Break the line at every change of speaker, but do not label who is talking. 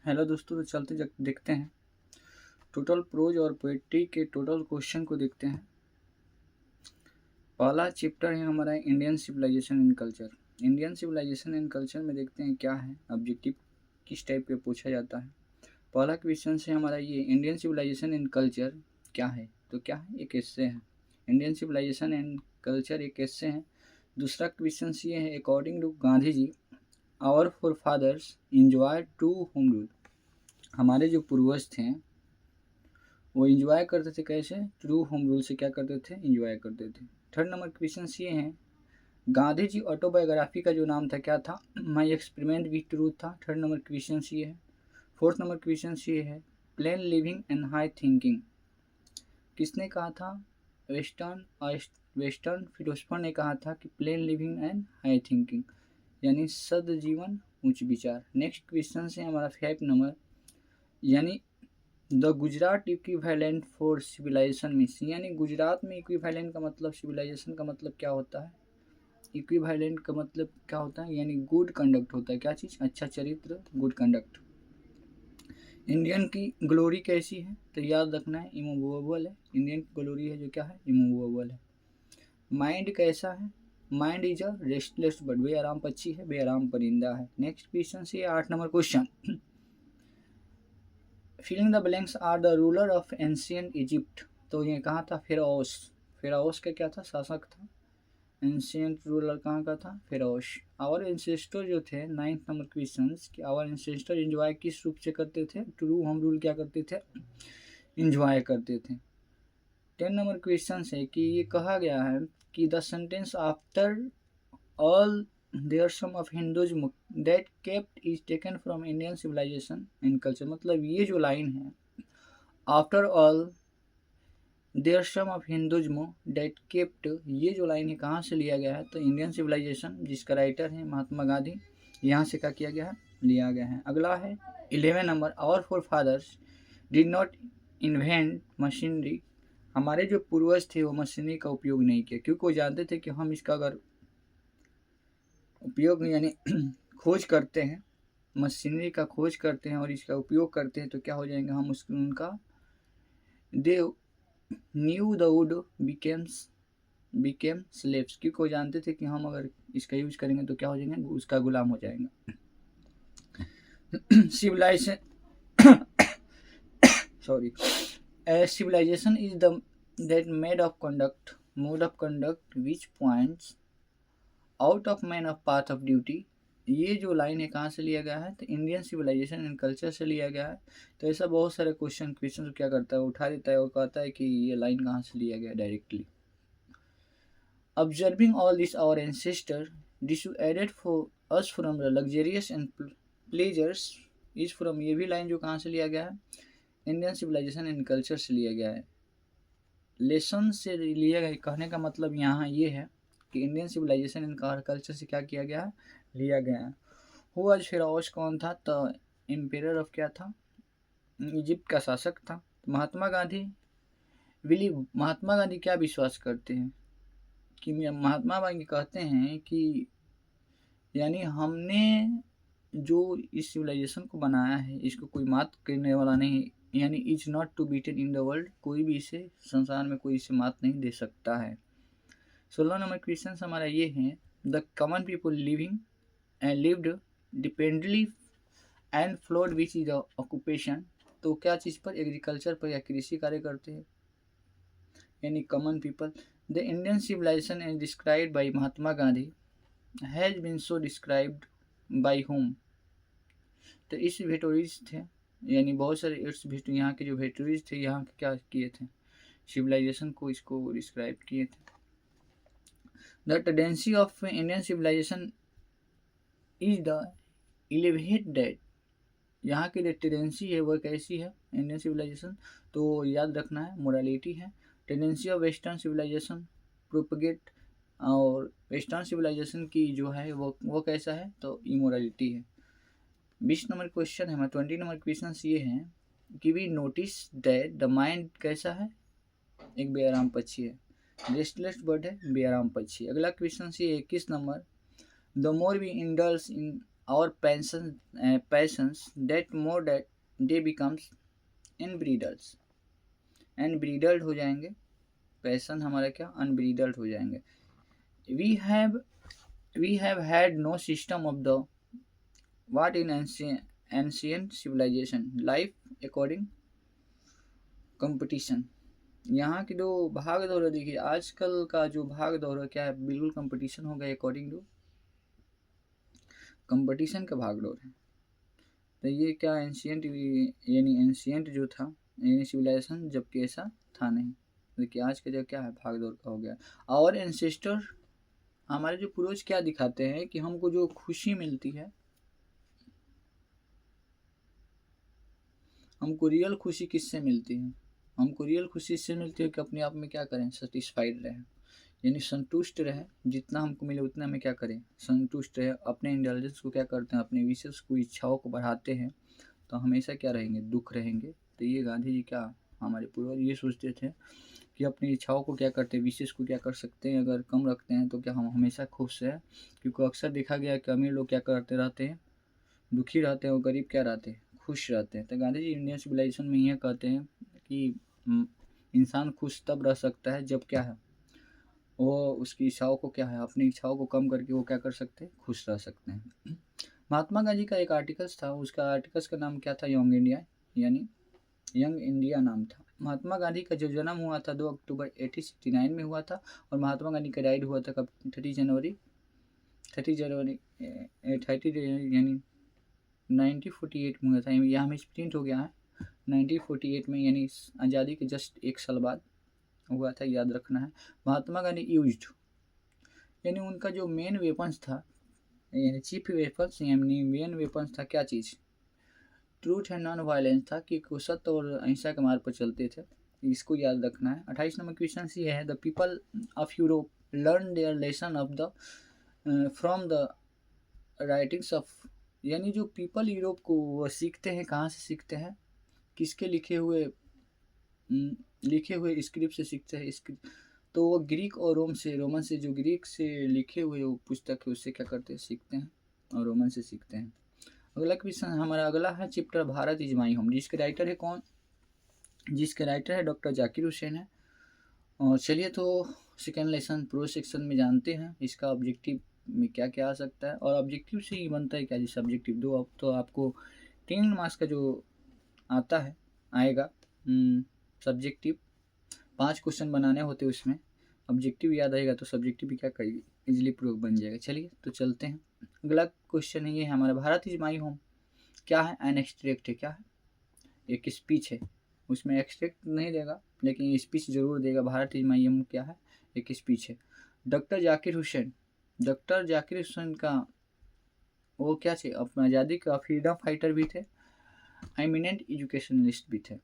Hello दोस्तों, तो चलते देखते हैं टोटल प्रोज और पोएट्री के टोटल क्वेश्चन को देखते हैं। पहला चैप्टर है हमारा Indian civilisation and culture. Indian civilisation and culture में देखते हैं क्या है ऑब्जेक्टिव, किस टाइप पे पूछा जाता है। पहला क्वेश्चन से हमारा ये इंडियन सिविलाइजेशन एंड कल्चर क्या है, तो क्या है, एक एस्से है। इंडियन सिविलाइजेशन एंड कल्चर एक एस्से है। दूसरा क्वेश्चन ये है, according to Gandhi ji our forefathers enjoy to home rule. हमारे जो पूर्वज थे वो इंजॉय करते थे, कैसे, ट्रू होम रूल से क्या करते थे, इंजॉय करते थे। थर्ड नंबर क्वेश्चन ये है, गांधी जी ऑटोबायोग्राफी का जो नाम था क्या था, माई एक्सपेरिमेंट विद ट्रूथ था। थर्ड नंबर क्वेश्चन ये है। फोर्थ नंबर क्वेश्चन ये है, plane living and high thinking किसने कहा था, वेस्टर्न फिलोसफर ने कहा था कि plane living and high thinking यानी सद जीवन उच्च विचार। नेक्स्ट क्वेश्चन है हमारा 5 नंबर, यानी the Gujarat equivalent for civilisation means, यानी गुजरात में इक्विवेलेंट का मतलब, सिविलाइजेशन का मतलब क्या होता है, इक्विवेलेंट का मतलब क्या होता है, यानी गुड कंडक्ट होता है। क्या चीज़, अच्छा चरित्र, गुड कंडक्ट। इंडियन की ग्लोरी कैसी है, तो याद रखना है इमूवेबल है। इंडियन की ग्लोरी है जो क्या है, इमूवेबल है। माइंड कैसा है, mind is a restless bird, बेआराम पक्षी है, बेआराम परिंदा है। नेक्स्ट क्वेश्चन से 8 number question, filling the blanks are the ruler of ancient Egypt. तो ये कहाँ था, फेराओस। फेराओस का क्या था, शासक था। एंशियंट रूलर कहाँ का था, फेराओस। आवर एंसेस्टर जो थे, 9th नंबर क्वेश्चन कि आवर एंसेस्टर इंजॉय किस रूप से करते थे, ट्रू होम रूल क्या करते थे, इंजॉय करते थे। 10 नंबर क्वेश्चन है कि ये कहा गया है कि the sentence after all there some of Hinduism that kept is taken from Indian civilisation and culture. मतलब ये जो लाइन है, after all there some of Hinduism that kept, ये जो लाइन है कहाँ से लिया गया है, तो इंडियन सिविलाइजेशन, जिसका राइटर है महात्मा गांधी, यहाँ से क्या किया गया है, लिया गया है। अगला है 11 number, our forefathers did not invent machinery. हमारे जो पूर्वज थे वो मशीनरी का उपयोग नहीं किया, क्योंकि वो जानते थे कि हम इसका अगर उपयोग यानी खोज करते हैं, मशीनरी का खोज करते हैं और इसका उपयोग करते हैं, तो क्या हो जाएंगे हम, उनका they knew the wood became slaves, क्योंकि वो जानते थे कि हम अगर इसका यूज करेंगे तो क्या हो जाएंगे, उसका गुलाम हो जाएंगे। Civilisation sorry civilization is the that made of conduct mode of conduct which points out of man of path of duty। ये जो लाइन है कहाँ से लिया गया है, तो इंडियन सिविलाइजेशन एंड कल्चर से लिया गया है। तो ऐसा बहुत सारे क्वेश्चन क्या करता है, उठा देता है और कहता है कि ये लाइन कहाँ से लिया गया directly. Observing all this our ancestor dissuaded for us from the luxurious and pleasures is from, ये भी लाइन जो कहाँ से लिया गया है, इंडियन सिविलाइजेशन एंड कल्चर से लिया गया है। लेसन से लिया गया, कहने का मतलब यहाँ ये है कि इंडियन सिविलाइजेशन एंड कल्चर से क्या किया गया है, लिया गया है। हु वाज फिराउस कौन था, तो एम्पेरर ऑफ क्या था, इजिप्ट का शासक था। महात्मा गांधी महात्मा गांधी क्या विश्वास करते हैं कि महात्मा गांधी कहते हैं कि यानी हमने जो इस सिविलाइजेशन को बनाया है इसको कोई मात करने वाला नहीं, यानी is not to beaten in the world, कोई भी इसे संसार में कोई इसे मात नहीं दे सकता है। 16 नंबर क्वेश्चन हमारा ये है, the common people living and lived dependently and flowed which is the occupation. तो क्या चीज़ पर, एग्रीकल्चर पर या कृषि कार्य करते हैं, यानी common people. The Indian civilisation as described by Mahatma Gandhi has been so described by him. तो इस वेटोरीज थे, यानी बहुत सारे यहाँ के जो वेटोरीज थे, यहाँ के क्या किए थे, सिविलाइजेशन को इसको डिस्क्राइब किए थे। The tendency of Indian civilisation is the elevated, यहाँ की जो टेंडेंसी है वह कैसी है, इंडियन सिविलाइजेशन, तो याद रखना है मोरालिटी है। Tendency of western civilization propagate, और वेस्टर्न सिविलाइजेशन की जो है वो कैसा है, तो इमोरलिटी है। 20 नंबर क्वेश्चन है, 20 नंबर क्वेश्चन ये है कि we notice that the mind कैसा है, एक बेआराम पक्षी है, रेस्टलेस बर्ड है, बेआराम पक्षी। अगला क्वेश्चन ये 21 नंबर, the more we indulge in our passions that more that they becomes unbridled, unbridled हो जाएंगे, पैसन हमारा क्या अनब्रीडल्ड हो जाएंगे. We have had no system of the what in ancient civilization life according competition. यहाँ की जो भाग दौड़ है देखिए, आजकल का जो भाग दौड़ है क्या है, बिल्कुल कंपटीशन हो गया अकॉर्डिंग टू कंपटीशन का भाग दौड़ है. तो ये क्या एंशियंट यानी एंशियंट जो था यानी सिविलाइजेशन, जबकि ऐसा था नहीं. देखिए आज का जो क्या है भाग दौड़ का हो गया. और एंसेस्टर हमारे जो पूर्वज क्या दिखाते हैं कि हमको जो खुशी मिलती है, हमको रियल खुशी किससे मिलती है, हमको रियल खुशी इससे मिलती है कि अपने आप में क्या करें, सेटिस्फाइड रहें, यानी संतुष्ट रहे, जितना हमको मिले उतना में क्या करें, संतुष्ट रहे. अपने इंटेलिजेंस को क्या करते हैं, अपने विशेष को इच्छाओं को बढ़ाते हैं, तो हमेशा क्या रहेंगे, दुख रहेंगे. तो ये गांधी जी क्या हमारे पूर्वज ये सोचते थे कि अपनी इच्छाओं को क्या करते हैं, विशेष को क्या कर सकते हैं, अगर कम रखते हैं तो क्या हम हमेशा खुश हैं. क्योंकि अक्सर देखा गया कि अमीर लोग क्या करते रहते हैं, दुखी रहते हैं, और गरीब क्या रहते हैं, खुश रहते हैं. तो गांधी जी इंडियन सिविलाइजेशन में यह कहते हैं कि इंसान खुश तब रह सकता है जब क्या है, वो उसकी इच्छाओं को क्या है, अपनी इच्छाओं को कम करके वो क्या कर सकते हैं, खुश रह सकते हैं. महात्मा गांधी का एक आर्टिकल्स था, उसका आर्टिकल्स का नाम क्या था, यंग इंडिया, यानी यंग इंडिया नाम था. महात्मा गांधी का जो जन्म हुआ था 2 अक्टूबर 1869 में हुआ था, और महात्मा गांधी का डाइड हुआ था कब, 30 जनवरी यानी 1948 में हुआ था. यहाँ में प्रिंट हो गया है 1948 में, यानी आज़ादी के जस्ट 1 साल बाद हुआ था, याद रखना है. महात्मा गांधी यूज्ड, यानी उनका जो मेन वेपन्स था, यानी चीफ वेपन्स यानी मेन वेपन्स था क्या चीज़, ट्रूथ एंड नॉन वायलेंस था, कि सत्य और अहिंसा के मार्ग पर चलते थे. इसको याद रखना है. 28 नंबर क्वेश्चन ये है, the people of Europe learn their lesson of the from the writings of, यानी जो पीपल यूरोप को वो सीखते हैं, कहाँ से सीखते हैं, किसके लिखे हुए स्क्रिप्ट से सीखते हैं. तो वो ग्रीक और रोमन से जो ग्रीक से लिखे हुए वो पुस्तक है उससे क्या करते हैं, सीखते हैं, और रोमन से सीखते हैं. अगला क्वेश्चन हमारा अगला है chapter Bharat is my home, जिसके राइटर है कौन, जिसके राइटर है डॉक्टर जाकिर हुसैन है. और चलिए तो सेकेंड लेसन प्रो सेक्शन में जानते हैं इसका ऑब्जेक्टिव में क्या क्या आ सकता है. और ऑब्जेक्टिव से ही बनता है क्या, जैसे ऑब्जेक्टिव 2 अब तो आपको 3 मार्क्स का जो आता है आएगा, सब्जेक्टिव 5 क्वेश्चन बनाने होते हैं, उसमें ऑब्जेक्टिव याद आएगा तो सब्जेक्टिव भी क्या करेगी, इजीली प्रूव बन जाएगा. चलिए तो चलते हैं. अगला क्वेश्चन है ये है हमारा, भारत इज माई होम क्या है, एन एक्सट्रैक्ट है, क्या है, एक स्पीच है, उसमें एक्सट्रैक्ट नहीं देगा लेकिन स्पीच जरूर देगा. भारत इज माई होम क्या है, एक स्पीच है. डॉक्टर जाकिर हुसैन का वो क्या थे, अपना आज़ादी का फ्रीडम फाइटर भी थे, एमिनेंट एजुकेशनलिस्ट भी थे.